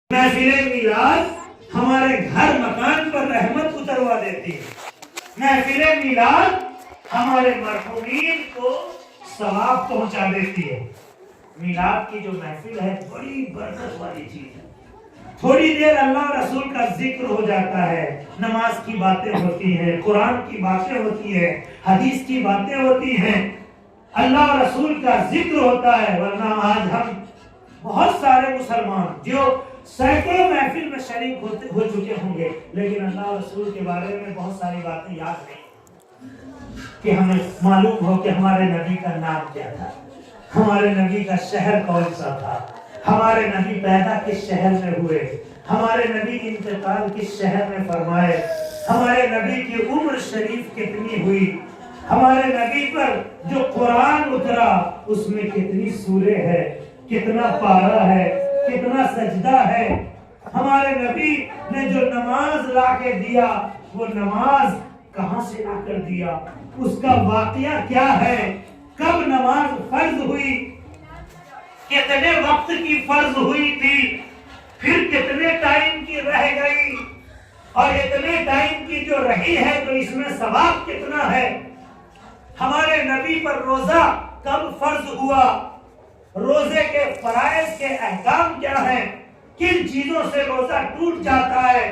محفل میلاد ہمارے گھر مکان پر رحمت اتروا دیتی ہے. محفل میلاد ہمارے مرحومین کو ثواب پہنچا دیتی ہے. میلاد کی جو محفل ہے بڑی برکت والی چیز ہے. تھوڑی دیر اللہ رسول کا ذکر ہو جاتا ہے، نماز کی باتیں ہوتی ہیں، قرآن کی باتیں ہوتی ہیں، حدیث کی باتیں ہوتی ہیں، اللہ رسول کا ذکر ہوتا ہے. ورنہ آج ہم بہت سارے مسلمان جو سینکڑوں محفل میں شریک ہو چکے ہوں گے، لیکن اللہ رسول کے بارے میں بہت ساری باتیں یاد نہیں کہ ہمیں معلوم ہو کہ ہمارے نبی کا نام کیا تھا، ہمارے نبی کا شہر کون سا تھا، ہمارے نبی پیدا کس شہر میں ہوئے، ہمارے نبی کی انتقال کس شہر میں فرمائے، ہمارے نبی کی عمر شریف کتنی ہوئی، ہمارے نبی پر جو قرآن اترا اس میں کتنی سورے ہے، کتنا پارہ ہے، کتنا سجدہ ہے، ہمارے نبی نے جو نماز لا کے دیا وہ نماز کہاں سے لا کر دیا، اس کا واقعہ کیا ہے، کب نماز فرض ہوئی، کتنے وقت کی فرض ہوئی تھی، پھر کتنے ٹائم کی رہ گئی، اور اتنے ٹائم کی جو رہی ہے تو اس میں ثواب کتنا ہے. ہمارے نبی پر روزہ کب فرض ہوا، روزے کے فرائض کے احکام کیا ہیں، کن چیزوں سے روزہ ٹوٹ جاتا ہے،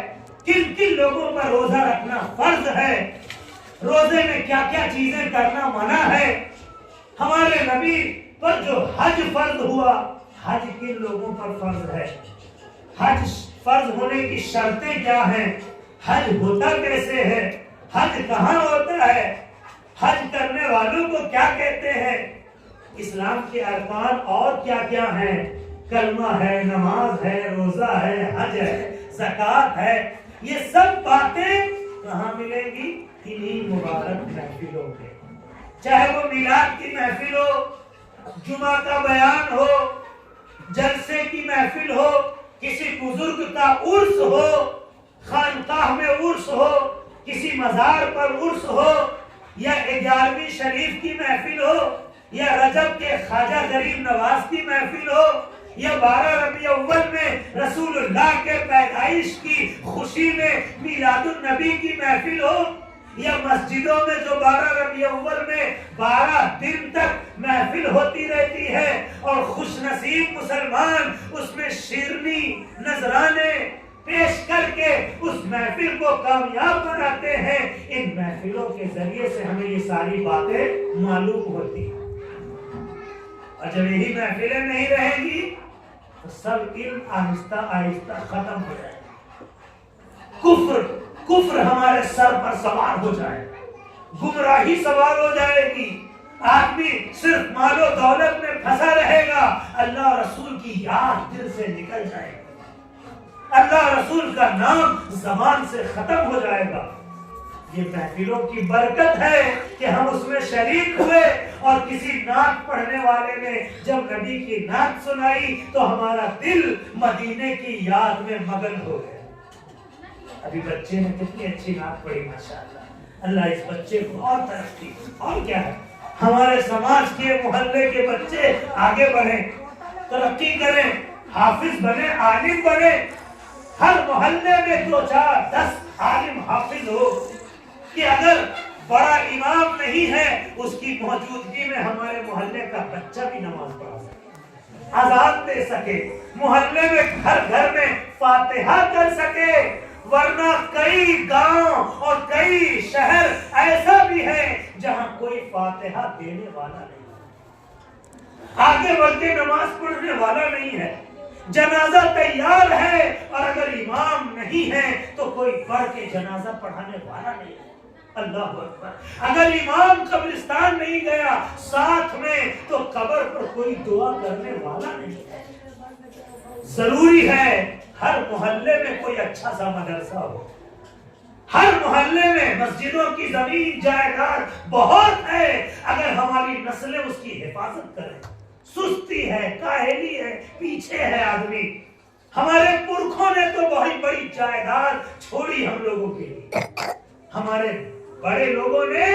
کن کن لوگوں پر روزہ رکھنا فرض ہے، روزے میں کیا کیا چیزیں کرنا منع ہے. ہمارے نبی پر جو حج فرض ہوا، حج کن لوگوں پر فرض ہے، حج فرض ہونے کی شرطیں کیا ہیں، حج ہوتا کیسے ہے، حج کہاں ہوتا ہے، حج کرنے والوں کو کیا کہتے ہیں، اسلام کے ارکان اور کیا کیا ہیں، کلمہ ہے، نماز ہے، روزہ ہے، حج ہے، زکوٰۃ ہے. یہ سب باتیں کہاں ملیں گی، انہی مبارک محفلوں میں. چاہے وہ میلاد کی محفل ہو، جمعہ کا بیان ہو، جلسے کی محفل ہو، کسی بزرگ کا عرس ہو، خانقاہ میں عرس ہو، کسی مزار پر عرس ہو، یا 11ویں شریف کی محفل ہو، یا رجب کے خواجہ غریب نواز کی محفل ہو، یا 12 ربیع اول میں رسول اللہ کے پیدائش کی خوشی میں میلاد النبی کی محفل ہو، یا مسجدوں میں جو 12 ربیع اول میں 12 دن تک محفل ہوتی رہتی ہے اور خوش نصیب مسلمان اس میں شیرنی نذرانے پیش کر کے اس محفل کو کامیاب بناتے ہیں. ان محفلوں کے ذریعے سے ہمیں یہ ساری باتیں معلوم ہوتی ہیں. اور جب یہی محفلیں نہیں رہیں گی تو سب علم آہستہ آہستہ ختم ہو جائے گا. کفر ہمارے سر پر سوار ہو جائے گا، گمراہی سوار ہو جائے گی، آدمی صرف مال و دولت میں پھنسا رہے گا، اللہ رسول کی یاد دل سے نکل جائے گا، اللہ رسول کا نام زبان سے ختم ہو جائے گا. یہ محفلوں کی برکت ہے کہ ہم اس میں شریک ہوئے، اور کسی نعت پڑھنے والے نے جب نبی کی نعت سنائی تو ہمارا دل مدینے کی یاد میں مگن ہو گیا. ابھی بچے نے کتنی اچھی نعت پڑھی ماشاءاللہ، اللہ اس بچے کو اور ترقی، اور کیا ہے، ہمارے سماج کے محلے کے بچے آگے بڑھیں، ترقی کریں، حافظ بنے، عالم بنے، ہر محلے میں 2 4 10 عالم حافظ ہو، کہ اگر بڑا امام نہیں ہے اس کی موجودگی میں ہمارے محلے کا بچہ بھی نماز پڑھا سکے، اذان دے سکے، محلے میں گھر گھر میں فاتحہ کر سکے. ورنہ کئی گاؤں اور کئی شہر ایسا بھی ہے جہاں کوئی فاتحہ دینے والا نہیں ہے، آگے بڑھ کے نماز پڑھنے والا نہیں ہے، جنازہ تیار ہے اور اگر امام نہیں ہے تو کوئی بڑھ کے جنازہ پڑھانے والا نہیں ہے. اللہ اکبر. اگر امام قبرستان نہیں گیا ساتھ میں تو قبر پر کوئی دعا کرنے والا نہیں ہے. ضروری ہے ہر محلے میں کوئی اچھا سا مدرسہ ہو، ہر محلے میں مسجدوں کی زمین جائیداد بہت ہے، اگر ہماری نسلیں اس کی حفاظت کریں. سستی ہے، کاہلی ہے، پیچھے ہے آدمی. ہمارے پرکھوں نے تو بہت بڑی جائیداد چھوڑی ہم لوگوں کے لیے، ہمارے بڑے لوگوں نے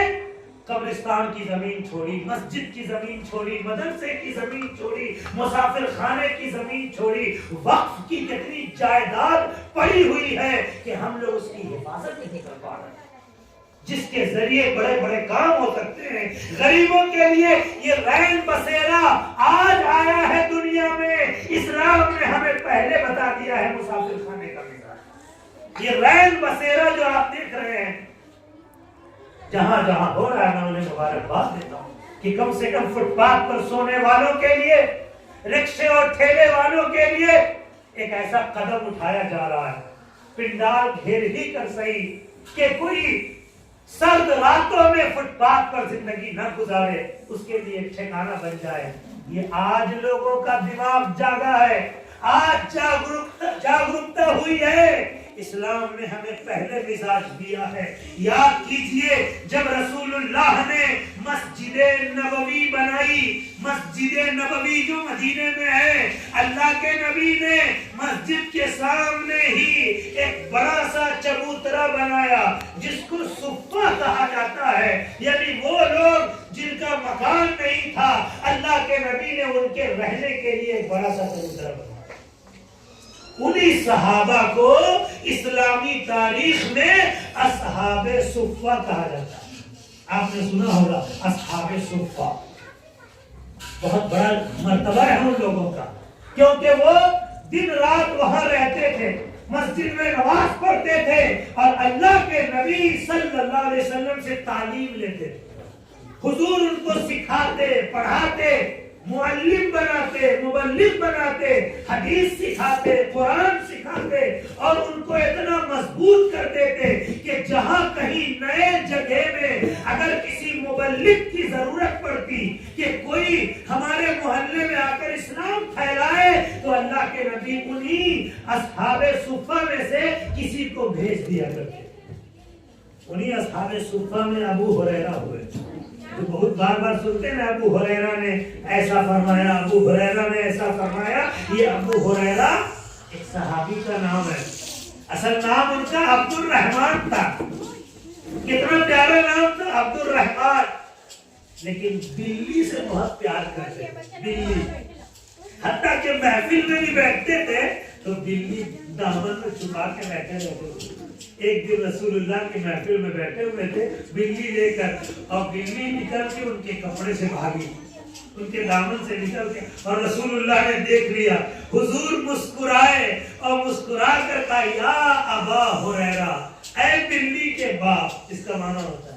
قبرستان کی زمین چھوڑی، مسجد کی زمین چھوڑی، مدرسے کی زمین چھوڑی، مسافر خانے کی زمین چھوڑی، وقف کی کتنی جائیداد پڑی ہوئی ہے کہ ہم لوگ اس کی حفاظت نہیں کر پا رہے، جس کے ذریعے بڑے بڑے کام ہو سکتے ہیں۔ غریبوں کے لیے یہ رین بسیرا آج آیا ہے دنیا میں، اسلام نے ہمیں پہلے بتا دیا ہے مسافر خانے کا مثال۔ یہ رین بسیرا جو آپ دیکھ رہے ہیں، جہاں جہاں ہو رہا ہے، میں انہیں مبارکباد دیتا ہوں کہ کم سے کم فٹ پاتھ پر سونے والوں کے لیے، رکشے اور ٹھیلے والوں کے لیے ایک ایسا قدم اٹھایا جا رہا ہے، پنڈال گھیر ہی کر صحیح کہ کوئی سرد راتوں میں فٹ پاتھ پر زندگی نہ گزارے، اس کے لیے ایک ٹھکانہ بن جائے۔ یہ آج لوگوں کا دماغ جاگا ہے، آج جاگرکتا ہوئی ہے۔ اسلام نے ہمیں پہلے مزاج دیا ہے۔ یاد کیجئے جب رسول اللہ نے مسجد نبوی بنائی، مسجد نبوی جو مدینے میں ہے، اللہ کے نبی نے مسجد کے سامنے ہی ایک بڑا سا چبوترا بنایا جس کو صفہ کہا جاتا ہے، یعنی وہ لوگ جن کا مکان نہیں تھا، اللہ کے نبی نے ان کے رہنے کے لیے ایک بڑا سا چبوترا بنایا۔ انہی صحابہ کو اسلامی تاریخ میں اصحاب صفہ کہا جاتا ہے۔ آپ نے سنا ہوگا اصحاب صفہ، بہت بڑا مرتبہ ہے ان لوگوں کا، کیونکہ وہ دن رات وہاں رہتے تھے، مسجد میں نماز پڑھتے تھے اور اللہ کے نبی صلی اللہ علیہ وسلم سے تعلیم لیتے تھے۔ حضور ان کو سکھاتے، پڑھاتے، معلم بناتے، مبلغ بناتے، حدیث سکھاتے، قرآن سکھاتے اور ان کو اتنا مضبوط کر دیتے کہ جہاں کہیں نئے جگہ میں اگر کسی مبلغ کی ضرورت پڑتی کہ کوئی ہمارے محلے میں آ کر اسلام پھیلائے تو اللہ کے نبی انہی اصحاب صفہ میں سے کسی کو بھیج دیا کرتے۔ انہی اصحاب صفہ میں ابو ہریرہ ہوئے، تو بہت بار بار سنتے ہیں ابو ہریرہ نے ایسا فرمایا، ابو ہریرہ نے ایسا فرمایا۔ یہ ابو ہریرہ ایک صحابی کا نام ہے، اصل نام ان کا عبد الرحمن تھا، کتنا پیارا نام تھا عبد الرحمن، لیکن بلی سے بہت پیار کرتے، بلی، حتیٰ کہ محفل میں بھی بیٹھتے تھے تو بلی دامن میں چھپا کے بیٹھے رہتے تھے۔ ایک دن رسول اللہ کی محفل میں بیٹھے ہوئے تھے بلی لے کر، اور بلی نکل کے ان کے کپڑے سے بھاگی، ان کے دامن سے نکل کے، اور رسول اللہ نے دیکھ لیا۔ حضور مسکرائے اور مسکرا کر کہا یا ابا ہریرہ، اے بلی کے باپ، اس کا معنی ہوتا ہے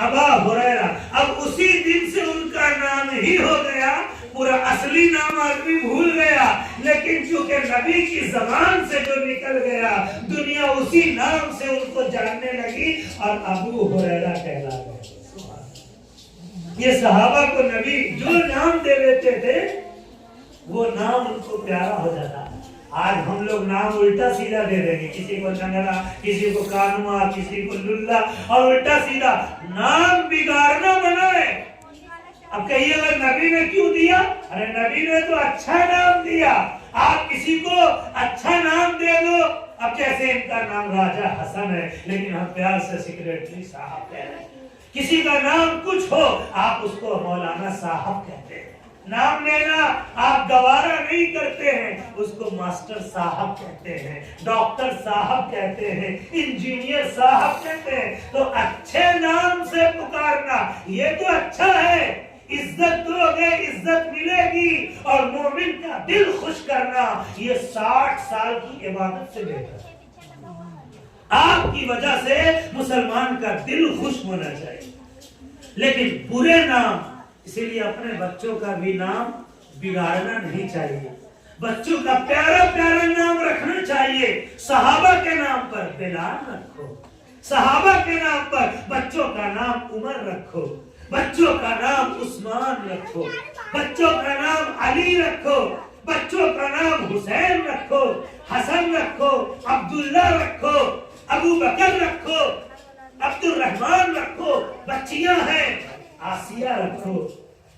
ابا ہریرہ۔ اب اسی دن سے ان کا نام ہی ہو گیا، پورا اصلی نام آدمی بھول گیا، لیکن چونکہ نبی کی زبان سے جو نکل گیا دنیا اسی نام سے ان کو جاننے لگی اور ابو ہریرہ کہلا گئے۔ یہ صحابہ کو نبی جو نام دے دیتے تھے وہ نام ان کو پیارا ہو جاتا۔ آج ہم لوگ نام الٹا سیدھا دے دیں گے، کسی کو لنگڑا، کسی کو کانوا، کسی کو للا، اور الٹا سیدھا نام بگاڑنا بنائے۔ اب کہیے گا نبی نے کیوں دیا؟ ارے نبی نے تو اچھا نام دیا، آپ کسی کو اچھا نام دے دو۔ اب جیسے ان کا نام راجہ حسن ہے لیکن ہم پیار سے سیکریٹری صاحب کہہ رہے ہیں، کسی کا نام کچھ ہو آپ اس کو مولانا صاحب کہتے ہیں، نام لینا آپ گوارا نہیں کرتے ہیں، اس کو ماسٹر صاحب کہتے ہیں، ڈاکٹر صاحب کہتے ہیں، انجینئر صاحب کہتے ہیں۔ تو اچھے نام سے پکارنا یہ تو اچھا ہے، عزت دو گے عزت ملے گی، اور مومن کا دل خوش کرنا یہ 60 سال کی عبادت سے بہتر ہے۔ آپ کی وجہ سے مسلمان کا دل خوش ہونا چاہیے، لیکن برے نام، اسی لیے اپنے بچوں کا بھی نام بگاڑنا نہیں چاہیے، بچوں کا پیارا پیارا نام رکھنا چاہیے۔ صحابہ کے نام پر بلال رکھو، صحابہ کے نام پر بچوں کا نام عمر رکھو، بچوں کا نام عثمان رکھو، بچوں کا نام علی رکھو، بچوں کا نام حسین رکھو، حسن رکھو، عبداللہ رکھو، ابو بکر رکھو، عبد الرحمن رکھو، بچیاں ہیں آسیہ رکھو،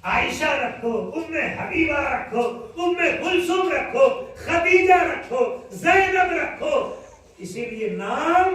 عائشہ رکھو، ام حبیبہ رکھو، ام کلثوم رکھو، خدیجہ رکھو، زینب رکھو۔ اسی لیے نام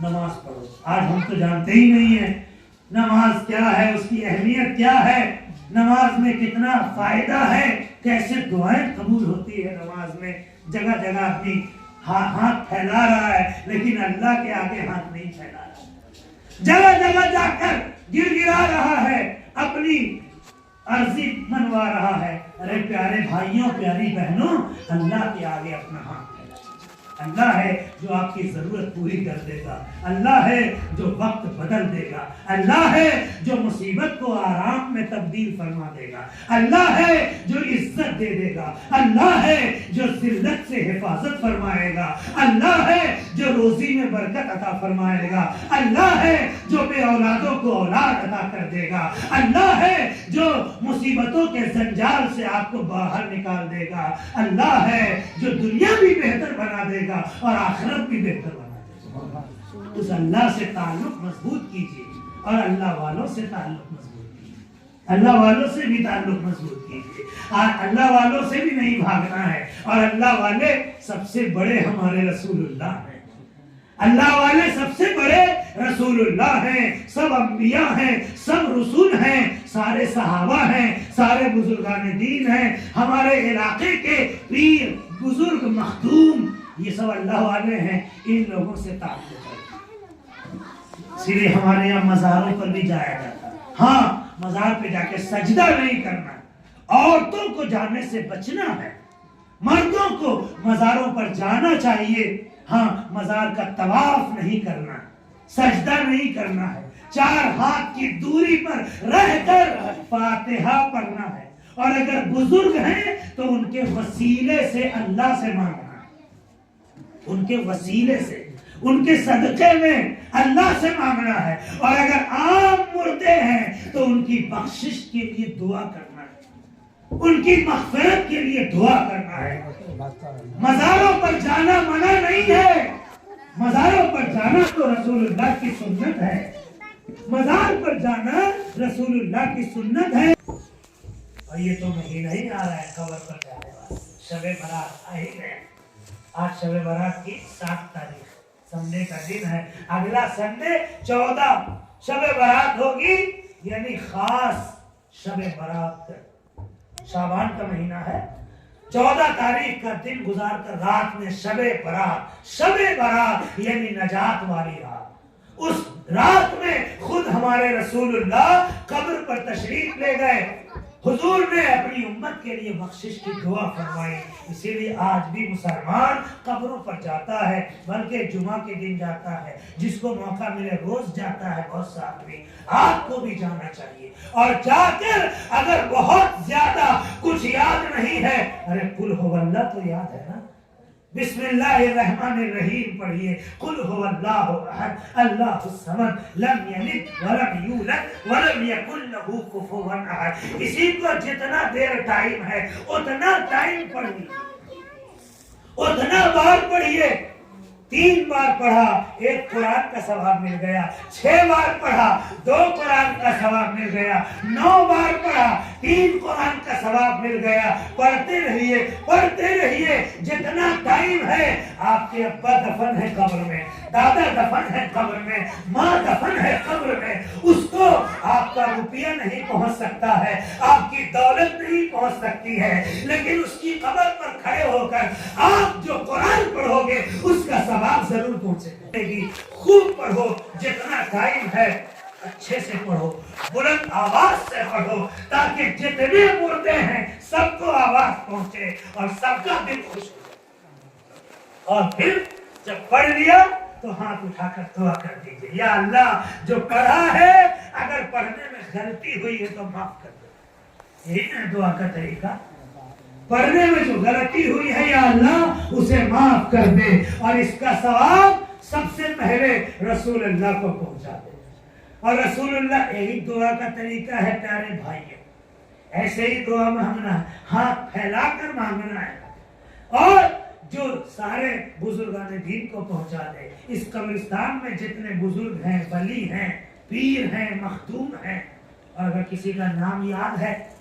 نماز پڑھو. آج ہم تو جانتے ہی نہیں ہیں نماز کیا ہے, اس کی اہمیت کیا ہے, نماز میں کتنا فائدہ ہے, کیسے دعائیں قبول ہوتی ہے نماز میں. جگہ جگہ اپنی ہاتھ پھیلا رہا ہے لیکن اللہ کے آگے ہاتھ نہیں پھیلا رہا. جگہ جگہ جا کر گر گرا رہا ہے, اپنی عرضی منوا رہا ہے. ارے پیارے بھائیوں, پیاری بہنوں, اللہ کے آگے اپنا ہاتھ پھیلا. اللہ ہے جو آپ کی ضرورت پوری کر دے گا, اللہ ہے جو وقت بدل دے گا, اللہ ہے جو مصیبت کو آرام میں تبدیل فرما دے گا, اللہ ہے جو عزت دے دے گا, اللہ ہے جو ذلت سے حفاظت فرمائے گا, اللہ ہے جو روزی میں برکت عطا فرمائے گا, اللہ ہے جو بے اولادوں کو اولاد عطا کر دے گا, اللہ ہے جو مصیبتوں کے زنجال سے آپ کو باہر نکال دے گا, اللہ ہے جو دنیا بھی بہتر بنا دے گا اور آخرت بھی بہتر بنا دے گا. اس اللہ سے تعلق مضبوط کیجیے اور اللہ والوں سے تعلق مضبوط کیجیے, اللہ والوں سے بھی تعلق مضبوط کیجیے. اللہ والوں سے بھی نہیں بھاگنا ہے, اور اللہ والے سب سے بڑے ہمارے رسول اللہ ہیں. اللہ والے سب سے بڑے رسول اللہ ہیں, سب انبیاء ہیں, سب رسول ہیں, سارے صحابہ ہیں, سارے بزرگان دین ہیں, ہمارے علاقے کے پیر بزرگ مخدوم, یہ سب اللہ والے ہیں. ان لوگوں سے تعلق ہے. اسی لیے ہمارے یہاں مزاروں پر بھی جایا جاتا ہے. ہاں, مزار پہ جا کے سجدہ نہیں کرنا, عورتوں کو جانے سے بچنا ہے, مردوں کو مزاروں پر جانا چاہیے. ہاں, مزار کا طواف نہیں کرنا, سجدہ نہیں کرنا ہے, 4 ہاتھ کی دوری پر رہ کر فاتحہ پڑھنا ہے, اور اگر بزرگ ہیں تو ان کے وسیلے سے اللہ سے مانگنا ہے, ان کے وسیلے سے, ان کے صدقے میں اللہ سے مانگنا ہے. اور اگر عام مردے ہیں تو ان کی بخشش کے لیے دعا کرنا ہے, ان کی مغفرت کے لیے دعا کرنا ہے. مزاروں پر جانا منع نہیں ہے, مزاروں پر جانا تو رسول اللہ کی سنت ہے, مزار پر جانا رسول اللہ کی سنت ہے. اور یہ تو مہینہ ہی آ رہا ہے قبر پر جانے والا, شب برات آ ہی گئے. آج شب برات کی 7 تاریخ سنڈے کا دن ہے. اگلا سنڈے 14 شب برات ہوگی, یعنی خاص شب برات, شعبان کا مہینہ ہے. 14 تاریخ کا دن گزار کر رات میں شب برات, شب برات یعنی نجات والی رات. اس رات میں خود ہمارے رسول اللہ قبر پر تشریف لے گئے, حضور نے اپنی امت کے لیے بخشش کی دعا فرمائی. اسی لیے آج بھی مسلمان قبروں پر جاتا ہے, بلکہ جمعہ کے دن جاتا ہے, جس کو موقع ملے روز جاتا ہے. بہت سا آدمی, آپ کو بھی جانا چاہیے, اور جا کر اگر بہت زیادہ کچھ یاد نہیں ہے, ارے قل هو اللہ تو یاد ہے نا, بسم اللہ الرحمن الرحیم پڑھیے, قل هو اللہ احد اللہ الصمد لم یلد ولم یولد ولم یکن له کفوا احد. اسی کو جتنا دیر ٹائم ہے اتنا ٹائم پڑھیے, اتنا بار پڑھیے. 3 بار پڑھا 1 قرآن کا ثواب مل گیا, 6 بار پڑھا 2 قرآن کا ثواب مل گیا, 9 بار پڑھا 3 قرآن کا ثواب مل گیا. پڑھتے رہیے, پڑھتے رہیے. جتنا ٹائم ہے, آپ کے ابا دفن ہے قبر میں, دادا دفن ہے قبر میں, ماں دفن ہے قبر میں, اس کو آپ کا روپیہ نہیں پہنچ سکتا ہے, آپ کی دولت نہیں پہنچ سکتی ہے, لیکن اس کی قبر پر کھڑے ہو کر آپ جو قرآن پڑھو گے اس کا ثواب ضرور پہنچے گی. خوب پڑھو, جتنا ٹائم ہے اچھے سے پڑھو, بلند آواز سے پڑھو, تاکہ جتنے مردے ہیں سب کو آواز پہنچے اور سب کا دل خوش ہو. اور پھر جب پڑھ لیا تو ہاتھ اٹھا کر دعا کر دیجئے, یا اللہ جو پڑھا ہے اگر پڑھنے میں غلطی ہوئی ہے تو معاف کر دو. یہی ہے دعا کا طریقہ, پڑھنے میں جو غلطی ہوئی ہے یا اللہ اسے معاف کر دے, اور اس کا ثواب سب سے پہلے رسول اللہ کو پہنچا دے. اور رسول اللہ یہی دعا کا طریقہ ہے پیارے بھائیوں, ایسے ہی دعا مانگنا, ہاتھ پھیلا کر مانگنا ہے, اور جو سارے بزرگان دین کو پہنچا دے. اس قبرستان میں جتنے بزرگ ہیں, ولی ہیں, پیر ہیں, مخدوم ہیں, اور اگر کسی کا نام یاد ہے,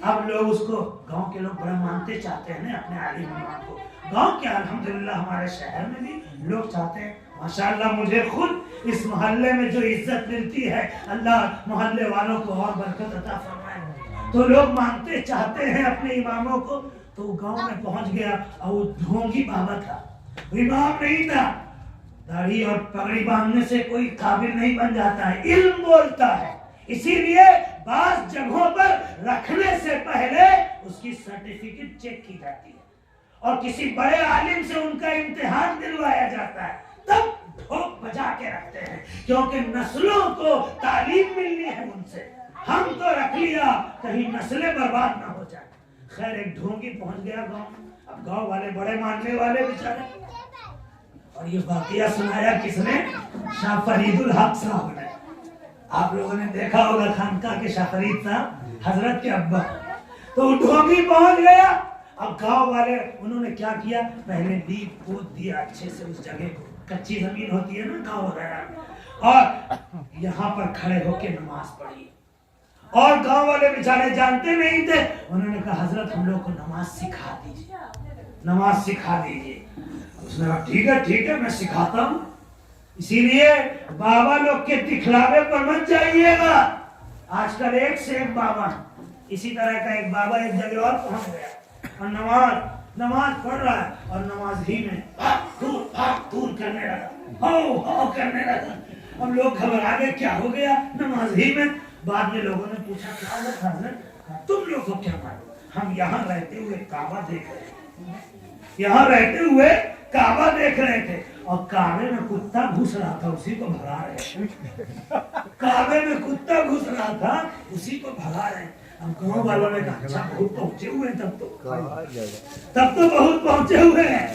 اب لوگ اس کو گاؤں کے لوگ بڑا مانتے چاہتے ہیں نا اپنے عالم امام کو. گاؤں کے الحمدللہ ہمارے شہر میں بھی لوگ چاہتے ہیں. ماشاءاللہ مجھے خود اس محلے میں جو عزت ملتی ہے اللہ محلے والوں کو اور برکت عطا فرمائے. تو لوگ مانتے چاہتے ہیں اپنے اماموں کو. تو گاؤں میں پہنچ گیا اور وہ ڈھونگی بابا تھا, امام نہیں تھا. داڑھی اور پگڑی باندھنے سے کوئی قابل نہیں بن جاتا ہے, علم بولتا ہے. اسی لیے بعض جگہوں پر رکھنے سے پہلے اس کی سرٹیفکیٹ چیک کی جاتی ہے اور کسی بڑے عالم سے ان کا امتحان دلوایا جاتا ہے, تب ڈھوک بجا کے رکھتے ہیں کیونکہ نسلوں کو تعلیم ملنی ہے ان سے. ہم تو رکھ لیا کہیں نسلیں برباد نہ ہو جائیں. خیر ایک ڈھونگی پہنچ گیا گاؤں. اب گاؤں والے بڑے ماننے والے بیچارے. اور یہ واقعہ سنایا کس نے؟ شاہ فرید الحق صاحب نے. آپ لوگوں نے دیکھا ہوگا خانقاہ کے شاہ فرید صاحب حضرت کے ابا. تو ڈھونگی پہنچ گیا. اب گاؤں والے انہوں نے کیا کیا, پہلے لیپ پوت دیا اچھے سے اس جگہ کو, کچی زمین ہوتی ہے نا گاؤں وغیرہ, اور یہاں پر کھڑے ہو کے نماز پڑھی. اور گاؤں والے بیچارے جانتے نہیں تھے. انہوں نے کہا حضرت ہم لوگ کو نماز سکھا دیجیے, نماز سکھا دیجیے. اس نے کہا ٹھیک ہے میں سکھاتا ہوں. اسی لیے بابا لوگ کے دکھلاوے پر مت جائیے گا. آج کل ایک سے ایک بابا, اسی طرح کا ایک بابا ایک جگہ اور پہنچ گیا اور نماز پڑھ رہا ہے اور نماز ہی میں دور کرنے لگا, ہو کرنے لگا. اب لوگ گھبرا گئے, کیا ہو گیا نماز ہی میں. بعد میں لوگوں نے پوچھا کیا ہوا حضرت, تم لوگ کو کیا معلوم, ہم یہاں رہتے ہوئے کعبہ دیکھ رہے تھے, یہاں رہتے ہوئے کعبہ دیکھ رہے تھے اور کعبے میں کتا گھس رہا تھا اسی کو بھگا رہے. کعبے میں کتا گھس رہا تھا اسی کو بھگا رہے. اب گاؤں والوں نے کہا اچھا بہت پہنچے ہوئے ہیں, تب تو بہت پہنچے ہوئے ہیں.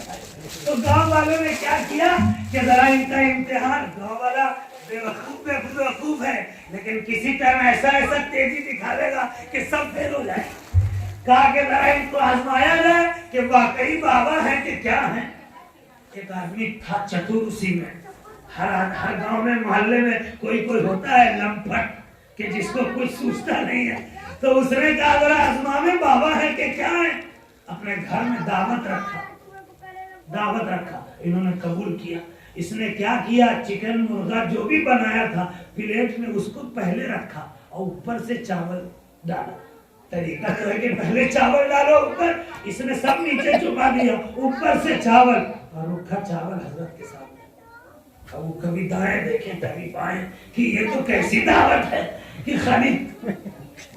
تو گاؤں والوں نے کیا کیا کہ ذرا ان کا امتحان, گاؤں والا بیوقوف ہے لیکن کسی ٹائم ایسا تیزی دکھا دے گا کہ سب فیل ہو جائے. کہا کہ ذرا ان کو آزمایا جائے کہ واقعی بابا ہے کہ کیا ہے. ایک آدمی تھا چتور اسی میں. ہر گاؤں میں محلے میں کوئی ہوتا ہے لمپٹ کہ جس کو کچھ سوچتا نہیں ہے. تو اس نے کہا ذرا آزماوے بابا ہے کہ کیا ہے. اپنے گھر میں دعوت رکھا. انہوں نے قبول کیا. اس نے کیا کیا, چکن مرغا جو بھی بنایا تھا پلیٹ میں اس کو پہلے رکھا اور اوپر سے چاول ڈالا. طریقہ تو ہے کہ پہلے چاول ڈالو اوپر, اس نے سب نیچے چھپا دیا, اوپر سے چاول اور رکھا چاول حضرت کے سامنے. اب وہ کبھی دائیں دیکھیں کبھی بائیں کہ یہ تو کیسی دعوت ہے کہ خالی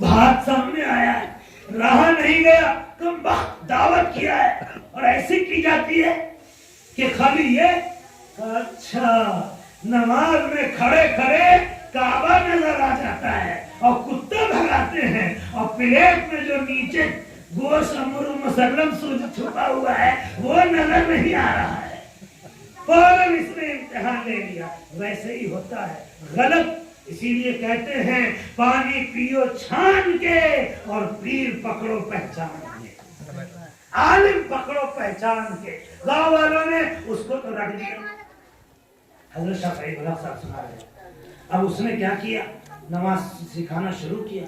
بھات سامنے آیا ہے, رہا نہیں گیا, کم وقت دعوت کیا ہے اور ایسی کی جاتی ہے کہ خالی یہ. اچھا نماز میں کھڑے کعبہ نظر آ جاتا ہے اور کتے بھگاتے ہیں اور پلیٹ میں جو نیچے گوشت امر مسلم سوج چھپا ہوا ہے وہ نظر نہیں آ رہا ہے. فوراً اس نے امتحان لے لیا. ویسے ہی ہوتا ہے غلط. اسی لیے کہتے ہیں پانی پیو چھان کے اور پیر پکڑو پہچان کے, عالم پکڑو پہچان کے. گاؤں والوں نے اس کو تو رکھ دیا. حضرت شاہ فرید الحق صاحب سنا رہے. اب اس نے کیا کیا, نماز سکھانا شروع کیا.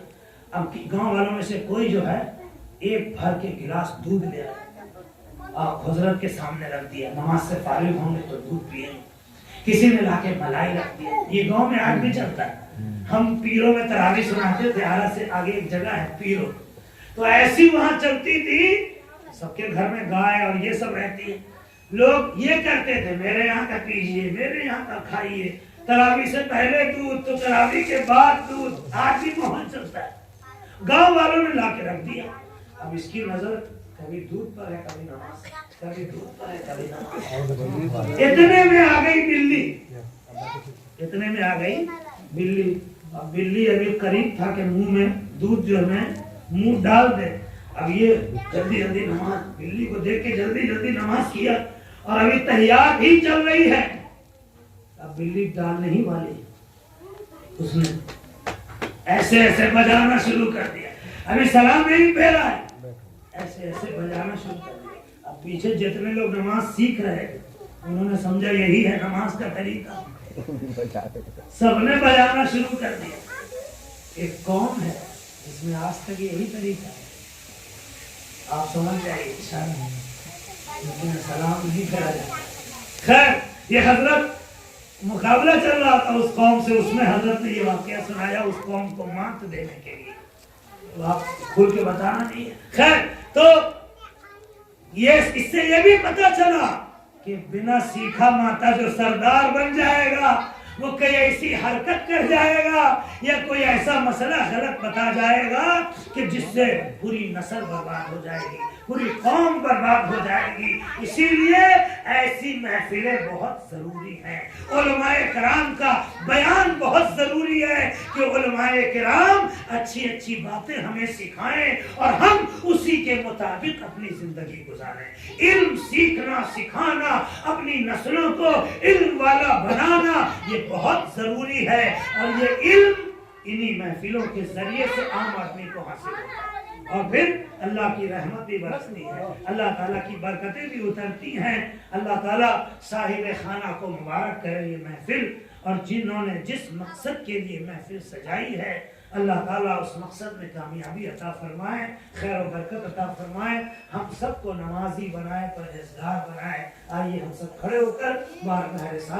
اب گاؤں والوں میں سے کوئی جو ہے ایک بھر کے گلاس دودھ لے آیا, حضرت کے سامنے رکھ دیا. نماز سے فارغ ہوں گے تو دودھ پیئیں. کسی نے لا کے ملائی رکھ دیا. یہ گاؤں میں آج بھی چلتا ہے. ہم پیروں میں تراویح سناتے تھے, آرا سے آگے ایک جگہ ہے پیروں, تو ایسی وہاں چلتی تھی. سب کے گھر میں گائے اور یہ سب رہتی ہے. لوگ یہ کرتے تھے میرے یہاں کا پیجیے, میرے یہاں کا کھائیے. تراویح سے پہلے دودھ تو تراویح کے بعد دودھ. آج بھی ماحول چلتا ہے. گاؤں والوں نے لا کے رکھ دیا. اب اس کی نظر کبھی دودھ پر ہے کبھی نماز, کبھی دودھ پر ہے کبھی نماز. اتنے میں آ گئی بلی. اب بلی ابھی قریب تھا کہ منہ میں دودھ جو ہے منہ ڈال دے. اب یہ جلدی نماز, بلی کو دیکھ کے جلدی نماز کیا اور ابھی تحیات ہی چل رہی ہے. اب بلی ڈالنے ہی والی, اس نے ایسے بجانا شروع کر دیا. ابھی سلام نہیں پھیرا ہے, ایسے بجانا شروع کر دیا. اب پیچھے جتنے لوگ نماز سیکھ رہے تھے انہوں نے سمجھا یہی ہے نماز کا طریقہ, سب نے بجانا شروع کر دیا. ایک قوم ہے جس میں آج تک یہی طریقہ ہے. آپ سمجھ جائیے اشارہ نہیں لیکن سلام نہیں کرا جاتا. خیر یہ حضرت مقابلہ چل رہا تھا اس قوم سے, اس میں حضرت نے یہ واقعہ سنایا اس قوم کو مات دینے کے لیے. آپ کھل کے بتانا نہیں ہے. خیر تو یہ اس سے یہ بھی پتا چلا کہ بنا سیکھا ماتا جو سردار بن جائے گا وہ کوئی ایسی حرکت کر جائے گا یا کوئی ایسا مسئلہ غلط بتا جائے گا کہ جس سے پوری نسل برباد ہو جائے گی, پوری قوم برباد ہو جائے گی. اسی لیے ایسی محفلیں بہت ضروری ہیں. علماء کرام کا بیان بہت ضروری ہے کہ علماء کرام اچھی اچھی باتیں ہمیں سکھائیں اور ہم اسی کے مطابق اپنی زندگی گزاریں. علم سیکھنا سکھانا, اپنی نسلوں کو علم والا بنانا یہ بہت ضروری ہے. اور یہ علم انہی محفلوں کے ذریعے سے عام آدمی کو حاصل ہوتا ہے اور پھر اللہ کی رحمت بھی برستی ہے, اللہ تعالیٰ کی برکتیں بھی اترتی ہیں. اللہ تعالیٰ صاحب خانہ کو مبارک کرے یہ محفل, اور جنہوں نے جس مقصد کے لیے محفل سجائی ہے اللہ تعالیٰ اس مقصد میں کامیابی عطا فرمائے, خیر و برکت عطا فرمائے. ہم سب کو نمازی بنائے, پرہیزگار بنائے. آئیے ہم سب کھڑے ہو کر بارگاہ رسالت